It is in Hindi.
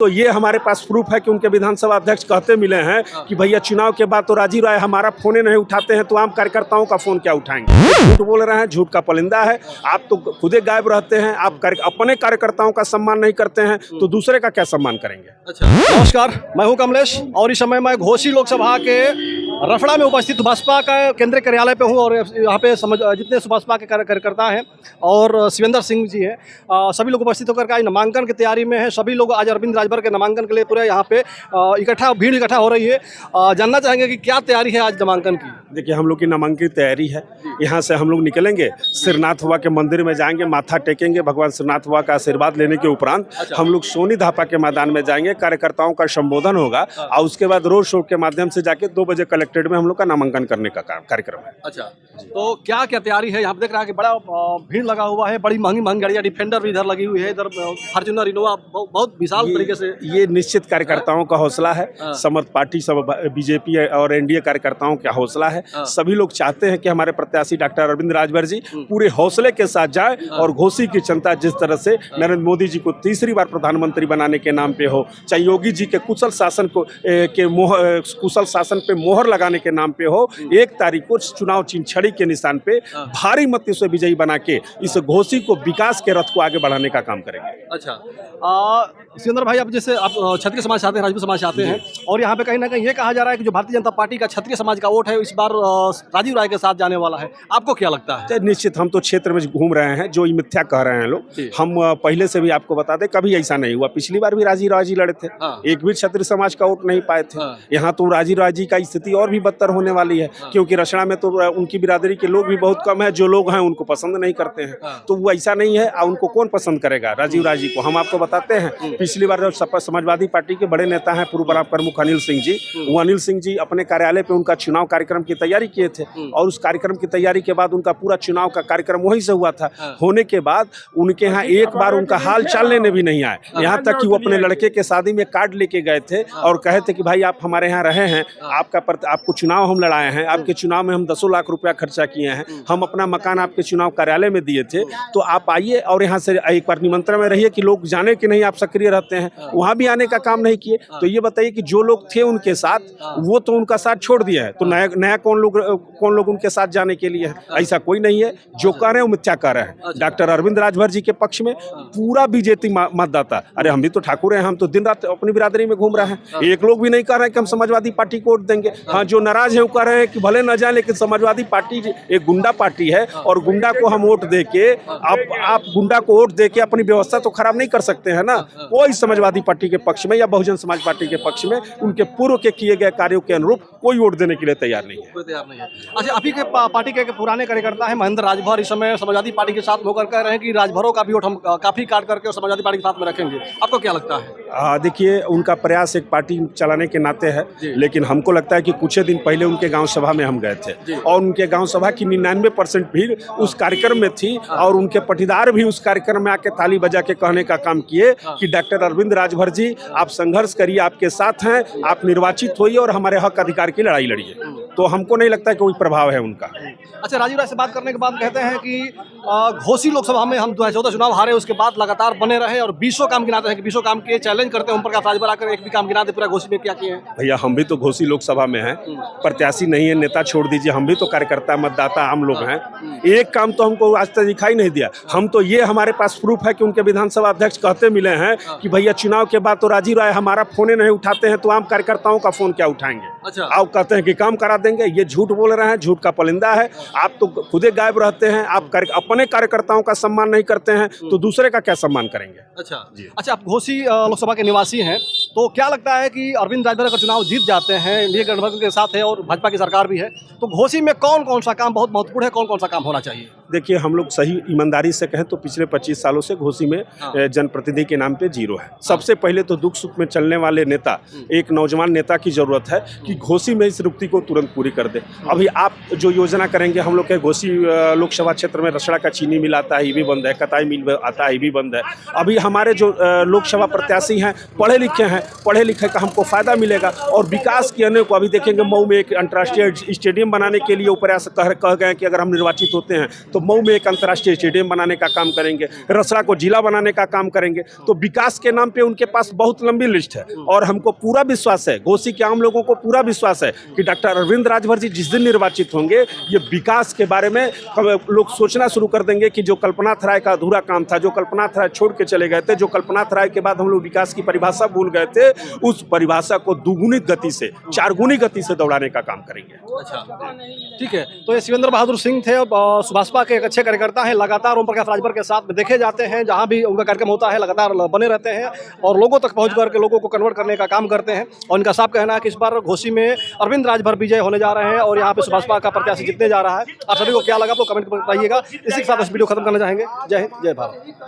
तो ये हमारे पास प्रूफ है कि उनके विधानसभा अध्यक्ष कहते मिले हैं कि भैया चुनाव के बाद तो राजीव राय हमारा फोन नहीं उठाते हैं, तो आम कार्यकर्ताओं का फोन क्या उठाएंगे। झूठ बोल रहे हैं, झूठ का परिंदा है। आप तो खुदे गायब रहते हैं, आप अपने कार्यकर्ताओं का सम्मान नहीं करते हैं तो दूसरे का क्या सम्मान करेंगे। अच्छा, नमस्कार, मैं हूं कमलेश और इस समय मैं घोसी लोकसभा के रफड़ा में उपस्थित भाजपा का केंद्रीय कार्यालय पे हूं और यहाँ पे जितने भाजपा के कार्यकर्ता हैं और शिवेंद्र सिंह जी हैं, सभी लोग उपस्थित होकर आज नामांकन की तैयारी में हैं। सभी लोग आज अरविंद राजभर के नामांकन के लिए पूरे यहाँ पे भीड़ इकट्ठा हो रही है। जानना चाहेंगे कि क्या तैयारी है आज नामांकन की। देखिए, हम लोग की नामांकन की तैयारी है। यहाँ से हम लोग निकलेंगे, श्रीनाथ बाबा के मंदिर में जाएंगे, माथा टेकेंगे, भगवान श्रीनाथ बाबा का आशीर्वाद लेने के उपरांत हम लोग सोनी धापा के मैदान में जाएंगे, कार्यकर्ताओं का संबोधन होगा और उसके बाद रोड शो के माध्यम से जाके 2 बजे कलेक्ट्रेट में हम लोग का नामांकन करने का कार्यक्रम है। अच्छा, तो क्या क्या तैयारी है। यहाँ पे देख रहा है कि बड़ा भीड़ लगा हुआ है, बड़ी महंगी गाड़ियाँ, डिफेंडर भी इधर लगी हुई है, इधर फॉर्च्यूनर इनोवा, बहुत विशाल तरीके से। ये निश्चित कार्यकर्ताओं का हौसला है, समर्थ पार्टी सब बीजेपी और एनडीए कार्यकर्ताओं का हौसला है। सभी लोग चाहते हैं कि हमारे प्रत्याशी डॉक्टर अरविंद राजभर जी पूरे हौसले के साथ जाए और घोसी की जनता जिस तरह से नरेंद्र मोदी जी को तीसरी बार प्रधानमंत्री बनाने के नाम पे हो, चाहे योगी जी के कुशल शासन पे मोहर लगाने के नाम पे हो, 1 तारीख को चुनाव चिन्ह के निशान पे भारी मत से विजयी बना के इस घोसी को विकास के रथ को आगे बढ़ाने का काम करेंगे। अच्छा, सिकंदर भाई, अब जैसे आप क्षत्रिय समाज चाहते हैं, राजपूत समाज चाहते हैं और यहाँ पे कहीं ना कहीं ये कहा जा रहा है कि जो भारतीय जनता पार्टी का क्षत्रिय समाज का वोट है इस बार राजीव राय के साथ जाने वाला है, आपको क्या लगता है। निश्चित, हम तो क्षेत्र में घूम रहे हैं, जो मिथ्या कह रहे हैं लोग। हम पहले से भी आपको बता दें, कभी ऐसा नहीं हुआ। पिछली बार भी राजीव राय जी लड़े थे, एक भी क्षत्रिय समाज का वोट नहीं पाए थे। यहाँ तो राजीव राय जी का स्थिति और भी बदतर होने वाली है, क्योंकि रसड़ा में तो उनकी बिरादरी के लोग भी बहुत कम है, जो लोग हैं उनको पसंद नहीं करते हैं। तो वो ऐसा नहीं है, उनको कौन पसंद करेगा राजीव राय जी को। हम आपको बताते हैं, पिछली बार जब समाजवादी पार्टी के बड़े नेता हैं पूर्व प्रमुख अनिल सिंह जी, वो अनिल सिंह जी अपने कार्यालय पे उनका चुनाव कार्यक्रम की तैयारी किए थे और उस कार्यक्रम की तैयारी के बाद उनका पूरा चुनाव का कार्यक्रम वहीं से हुआ था। होने के बाद उनके यहाँ एक बार उनका हाल चाल लेने भी नहीं आए, यहाँ तक कि वो अपने लड़के के शादी में कार्ड लेके गए थे और कहे थे कि भाई आप हमारे यहाँ रहे हैं, आपको चुनाव हम लड़ाए हैं, आपके चुनाव में हम 10 लाख रुपया खर्चा किए हैं, हम अपना मकान आपके चुनाव कार्यालय में दिए थे, तो आप आइए और यहाँ से एक बार निमंत्रण में रहिए कि लोग जाने कि नहीं आप सक्रिय रहते हैं। वहाँ भी आने का काम नहीं किए। तो ये बताइए कि जो लोग थे उनके साथ, वो तो उनका साथ छोड़ दिया है, तो नया कौन लोग उनके साथ जाने के लिए है। ऐसा कोई नहीं है, जो कह रहे हैं वो मिथ्या कह रहे हैं। डॉक्टर अरविंद राजभर जी के पक्ष में पूरा बीजेपी मतदाता, अरे हम भी तो ठाकुर हैं, हम तो दिन रात अपनी बिरादरी में घूम रहे हैं। एक लोग भी नहीं कह रहे हैं कि हम समाजवादी पार्टी को वोट देंगे। हाँ, जो नाराज है वो कह रहे हैं कि भले न जाए, लेकिन समाजवादी पार्टी एक गुंडा पार्टी है और गुंडा को हम वोट दे के, आप गुंडा को वोट दे के अपनी व्यवस्था तो खराब नहीं कर सकते हैं ना। कोई समाजवादी पार्टी के पक्ष में या बहुजन समाज पार्टी के पक्ष में उनके पूर्व के किए गए कार्यों के अनुरूप कोई वोट देने के लिए तैयार नहीं है। अच्छा, अभी के पार्टी के पुराने कार्यकर्ता है महेंद्र राजभर, इस समय समाजवादी पार्टी के साथ होकर कह रहे हैं कि राजभरों का भी वोट हम काफी काट करके समाजवादी पार्टी के साथ में रखेंगे, आपको क्या लगता है। देखिए, उनका प्रयास एक पार्टी चलाने के नाते है, लेकिन हमको लगता है कि कुछ दिन पहले उनके गांव सभा में हम गए थे और उनके गांव सभा की 99% भीड़ उस कार्यक्रम में थी और उनके पटीदार भी उस कार्यक्रम में आके ताली बजा के कहने का काम किए कि डॉक्टर अरविंद राजभर जी, आप संघर्ष करिए, आपके साथ हैं, आप निर्वाचित होइए और हमारे हक अधिकार की लड़ाई लड़िए। तो हमको नहीं लगता कि कोई प्रभाव है उनका। अच्छा, राजीव राय से बात करने के बाद कहते हैं कि घोसी लोकसभा में हम 2014 चुनाव हारे, उसके बाद लगातार बने रहे और 20 काम गिनाते हैं कि 20 काम किए, चैलेंज करते हैं ओम प्रकाश राजभर आकर एक भी काम गिनाते पूरा घोसी में क्या किए हैं। भैया, हम भी तो घोसी लोकसभा में हैं, प्रत्याशी नहीं है, नेता छोड़ दीजिए, हम भी तो कार्यकर्ता मतदाता आम लोग हैं। एक काम तो हमको आज तक दिखाई नहीं दिया। हम तो ये हमारे पास प्रूफ है कि उनके विधानसभा अध्यक्ष कहते मिले हैं कि भैया चुनाव के बाद तो राजीव राय हमारा फोन नहीं उठाते हैं, तो आम कार्यकर्ताओं का फोन क्या उठाएंगे। अच्छा, आप कहते हैं कि काम करा देंगे। ये झूठ बोल रहे हैं, झूठ का परिंदा है। आप तो खुदे गायब रहते हैं, आप अपने कार्यकर्ताओं का सम्मान नहीं करते हैं तो दूसरे का क्या सम्मान करेंगे। अच्छा, आप घोसी लोकसभा के निवासी हैं, तो क्या लगता है कि अरविंद राजभर अगर चुनाव जीत जाते हैं, इंडिया गठबंधन के साथ है और भाजपा की सरकार भी है, तो घोसी में कौन कौन सा काम बहुत महत्वपूर्ण है, कौन कौन सा काम होना चाहिए। देखिए, हम लोग सही ईमानदारी से कहें तो पिछले 25 सालों से घोसी में जनप्रतिनिधि के नाम पे जीरो है। सबसे पहले तो दुख सुख में चलने वाले नेता, एक नौजवान नेता की जरूरत है कि घोसी में इस रुक्ति को तुरंत पूरी कर दे। अभी आप जो योजना करेंगे, हम लोग के घोसी लोकसभा क्षेत्र में रसड़ा का चीनी मिल आता है, ये भी बंद है, कताई मिल आता है, ये भी बंद है। अभी हमारे जो लोकसभा प्रत्याशी हैं पढ़े लिखे हैं, पढ़े लिखे का हमको फायदा मिलेगा और विकास की अन्य को अभी देखेंगे, मऊ में एक अंतर्राष्ट्रीय स्टेडियम बनाने के लिए वो प्रयास कह गए कि अगर हम निर्वाचित होते हैं तो तो मऊ में एक अंतर्राष्ट्रीय स्टेडियम बनाने का काम करेंगे, रसड़ा को जिला बनाने का काम करेंगे। तो विकास के नाम पे उनके पास बहुत लंबी लिस्ट है और हमको पूरा विश्वास है, घोसी के आम लोगों को पूरा विश्वास है कि डॉक्टर अरविंद राजभर जी जिस दिन निर्वाचित होंगे, ये विकास के बारे में लोग सोचना शुरू कर देंगे कि जो कल्पनाथ राय का अधूरा काम था, जो कल्पनाथ राय छोड़ के चले गए थे, जो कल्पनाथ राय के बाद हम लोग विकास की परिभाषा भूल गए थे, उस परिभाषा को दुगुनी गति से, चारगुनी गति से दौड़ाने का काम करेंगे। अच्छा, ठीक है। तो ये शिवेंद्र बहादुर सिंह थे, सुभाषपा के एक अच्छे कार्यकर्ता हैं, लगातार ओम प्रकाश राजभर के साथ में देखे जाते हैं, जहां भी उनका कार्यक्रम होता है लगातार बने रहते हैं और लोगों तक पहुंच करके लोगों को कन्वर्ट करने का काम करते हैं। और इनका साफ कहना है कि इस बार घोसी में अरविंद राजभर विजय होने जा रहे हैं और यहाँ पे सुभाषपा का प्रत्याशी जीतने जा रहा है। आप सभी को क्या लगा, आप लोग कमेंट कर बताइएगा। इसी के साथ इस वीडियो खत्म करना चाहेंगे। जय हिंद, जय भारत।